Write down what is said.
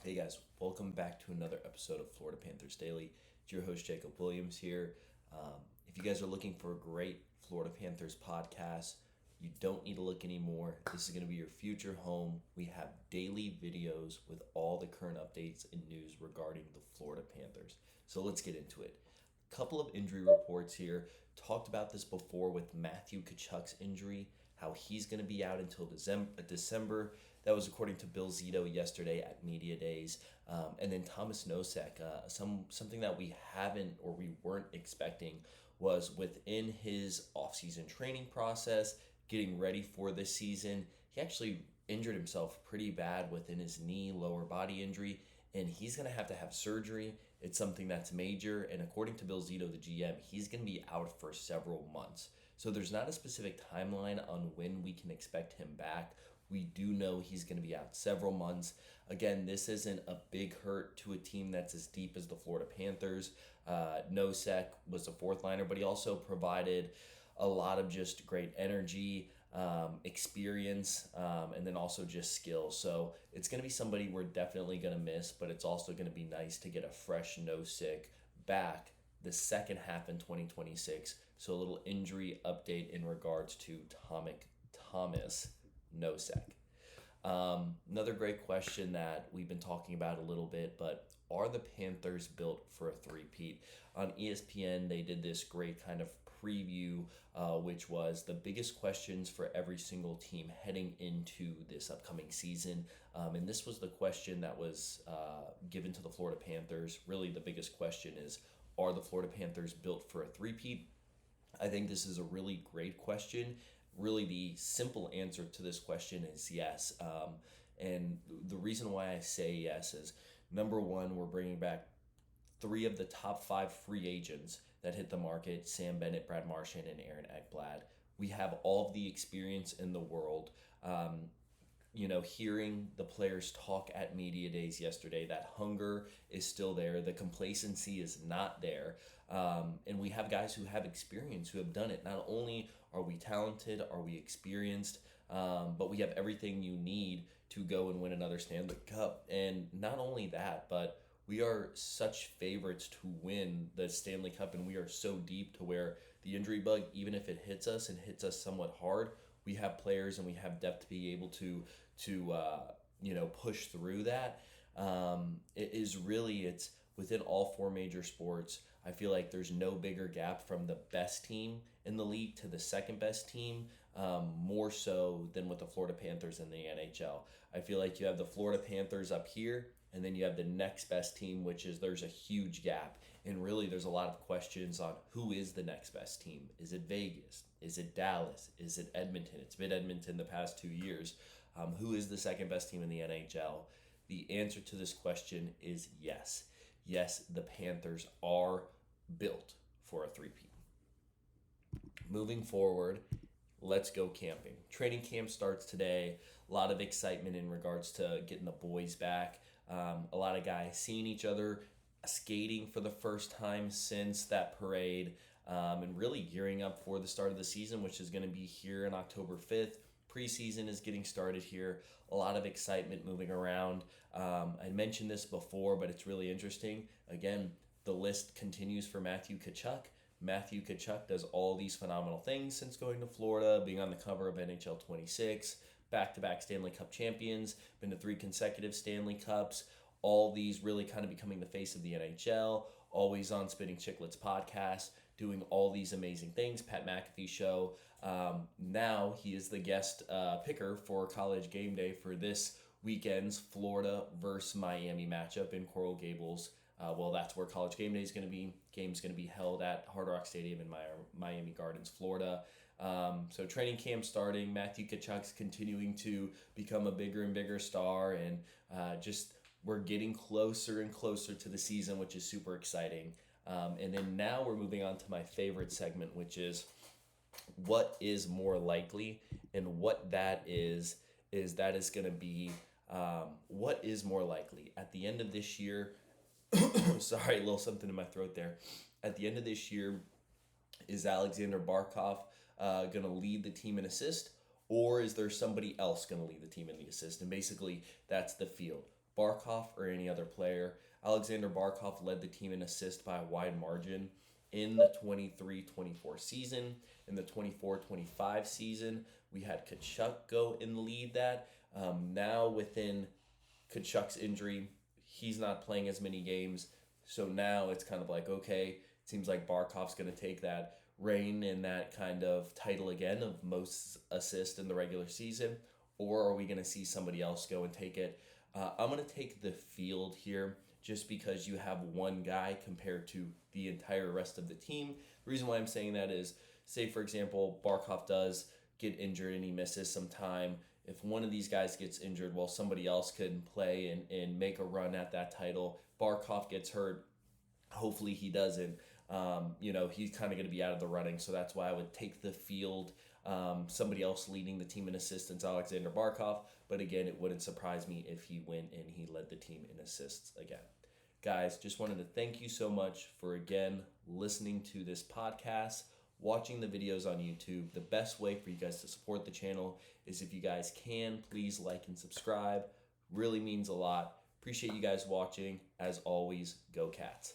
Hey guys, welcome back to another episode of Florida Panthers Daily. It's your host Jacob Williams here. If you guys are looking for a great Florida Panthers podcast, you don't need to look anymore. This is going to be your future home. We have daily videos with all the current updates and news regarding the Florida Panthers. So let's get into it. A couple of injury reports here. Talked about this before with Matthew Tkachuk's injury, how he's going to be out until December. That was according to Bill Zito yesterday at Media Days. And then Thomas Nosek, something that we haven't or we weren't expecting was within his offseason training process, getting ready for this season. He actually injured himself pretty bad within his knee, lower body injury, and he's going to have surgery. It's something that's major, and according to Bill Zito, the GM, he's going to be out for several months. So there's not a specific timeline on when we can expect him back. We do know he's going to be out several months. Again, this isn't a big hurt to a team that's as deep as the Florida Panthers. Nosek was a fourth liner, but he also provided a lot of just great energy, experience, and then also just skill. So it's going to be somebody we're definitely going to miss, but it's also going to be nice to get a fresh Nosek back the second half in 2026. So a little injury update in regards to Thomas Nosek. Another great question that we've been talking about a little bit, but are the Panthers built for a three-peat? On ESPN, they did this great kind of preview, which was the biggest questions for every single team heading into this upcoming season. And this was the question that was given to the Florida Panthers. Really, the biggest question is, are the Florida Panthers built for a three-peat? I think this is a really great question. Really, the simple answer to this question is yes. And the reason why I say yes is, number one, we're bringing back three of the top five free agents that hit the market: Sam Bennett, Brad Marchand, and Aaron Ekblad. We have all of the experience in the world. Hearing the players talk at media days yesterday, that hunger is still there. The complacency is not there. And we have guys who have experience, who have done it. Not only are we talented, are we experienced, but we have everything you need to go and win another Stanley Cup. And not only that, but we are such favorites to win the Stanley Cup, and we are so deep to where the injury bug, even if it hits us and hits us somewhat hard, we have players and we have depth to be able to push through that. It's within all four major sports. I feel like there's no bigger gap from the best team in the league to the second best team, more so than with the Florida Panthers in the NHL. I feel like you have the Florida Panthers up here, and then you have the next best team, which is there's a huge gap. And really, there's a lot of questions on who is the next best team. Is it Vegas? Is it Dallas? Is it Edmonton? It's been Edmonton the past 2 years. Who is the second best team in the NHL? The answer to this question is yes. Yes, the Panthers are built for a three-peat. Moving forward, let's go camping. Training camp starts today. A lot of excitement in regards to getting the boys back. A lot of guys seeing each other, skating for the first time since that parade, and really gearing up for the start of the season, which is going to be here on October 5th. Preseason is getting started here. A lot of excitement moving around. I mentioned this before, but it's really interesting. Again, the list continues for Matthew Tkachuk. Matthew Tkachuk does all these phenomenal things since going to Florida, being on the cover of NHL 26, back-to-back Stanley Cup champions, been to 3 consecutive Stanley Cups, all these really kind of becoming the face of the NHL, always on Spitting Chicklets podcast, doing all these amazing things, Pat McAfee show. Now he is the guest picker for College Game Day for this weekend's Florida versus Miami matchup in Coral Gables. That's where College Game Day is going to be. Game's going to be held at Hard Rock Stadium in Miami Gardens, Florida. So training camp starting. Matthew Tkachuk's continuing to become a bigger and bigger star, and we're getting closer and closer to the season, which is super exciting. And then now we're moving on to my favorite segment, which is what is more likely. And what that is going to be what is more likely at the end of this year. Sorry, a little something in my throat there. At the end of this year, is Alexander Barkov going to lead the team in assist, or is there somebody else going to lead the team in the assist? And basically, that's the field. Barkov or any other player. Alexander Barkov led the team in assists by a wide margin in the 23-24 season. In the 24-25 season, we had Kachuk go and lead that. Now within Kachuk's injury, he's not playing as many games. So now it's kind of like, okay, it seems like Barkov's going to take that reign and that kind of title again of most assists in the regular season. Or are we going to see somebody else go and take it? I'm going to take the field here just because you have one guy compared to the entire rest of the team. The reason why I'm saying that is, say, for example, Barkov does get injured and he misses some time. If one of these guys gets injured, well, somebody else could play and make a run at that title. Barkov gets hurt. Hopefully he doesn't. He's kind of going to be out of the running. So that's why I would take the field. Somebody else leading the team in assists, Alexander Barkov. But again, it wouldn't surprise me if he went and he led the team in assists again. Guys, just wanted to thank you so much for, again, listening to this podcast, watching the videos on YouTube. The best way for you guys to support the channel is if you guys can, please like and subscribe. Really means a lot. Appreciate you guys watching. As always, go Cats.